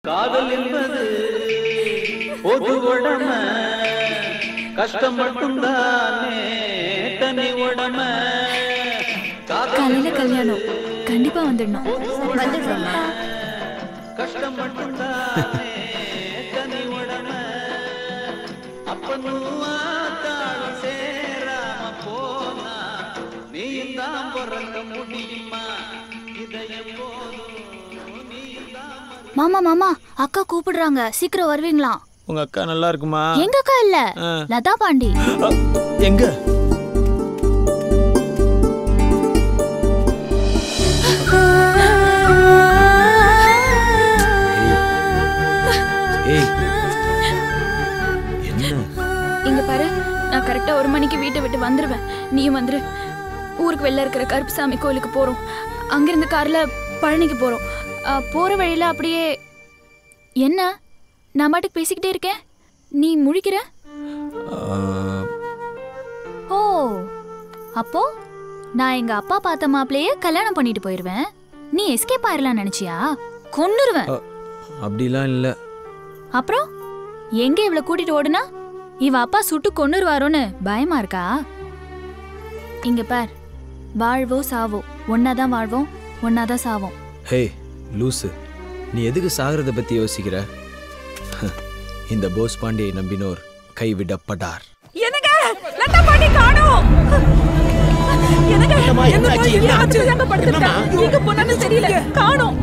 காதல் என்பது பொது உடமை, கஷ்டம் மட்டும்தானே தனி உடமை. காலையில கல்யாணம் கண்டிப்பா வந்துடணும். கஷ்டம் மட்டும்தானே தனி உடமை. அப்பனும் ஆத்தாளும் சேராம போனா நீயும் தான் பிறக்க முடியுமா? இதயம் போதும். மாமா மாமா, அக்கா கூப்பிடுறாங்க, சீக்கிரம் வருவீங்களா? உங்க அக்கா நல்லா இருக்குமா? எங்க அக்கா இல்ல, லதா பாண்டி. எங்க? இங்க பாரு, நான் கரெக்டா 1 மணிக்கு வீட்டை விட்டு வந்துருவேன். நீயும் வந்துரு. ஊருக்கு வெளில இருக்கிற கருப்புசாமி கோயிலுக்கு போறோம். அங்கிருந்து கார்ல பழனிக்கு போறோம். போற வழியில அப்படியே என்ன நான் பாட்டுக்கு பேசிக்கிட்டே இருக்கேன், நீ முழிக்கிற. ஓ, அப்போ நான் எங்க அப்பா பார்த்த மாப்பிளையே கல்யாணம் பண்ணிட்டு போயிருவேன். நீ எஸ்கேப் ஆயிரலாம் நினைச்சியா? கொன்னுருவேன். அப்படிலாம் இல்ல. அப்புறம் எங்க இவளை கூட்டிட்டு ஓடுனா இவ அப்பா சுட்டு கொன்னுருவாரோன்னு பயமா இருக்கா? இங்க பார், வாழ்வோ சாவோ ஒன்னாதான் வாழ்வோம், ஒன்னாதான் சாவோம். ஹே லூசு, நீ எதுக்கு சாகிறத பத்தி யோசிக்கிற? இந்த போஸ் பாண்டியை நம்பினோர் கைவிடப்படார். என்னங்க லதா பாண்டி காணோம். என்னங்க என்ன ஆச்சு? எங்க படுத்துட்டா? எங்க போனான்னு தெரியல, காணோம்.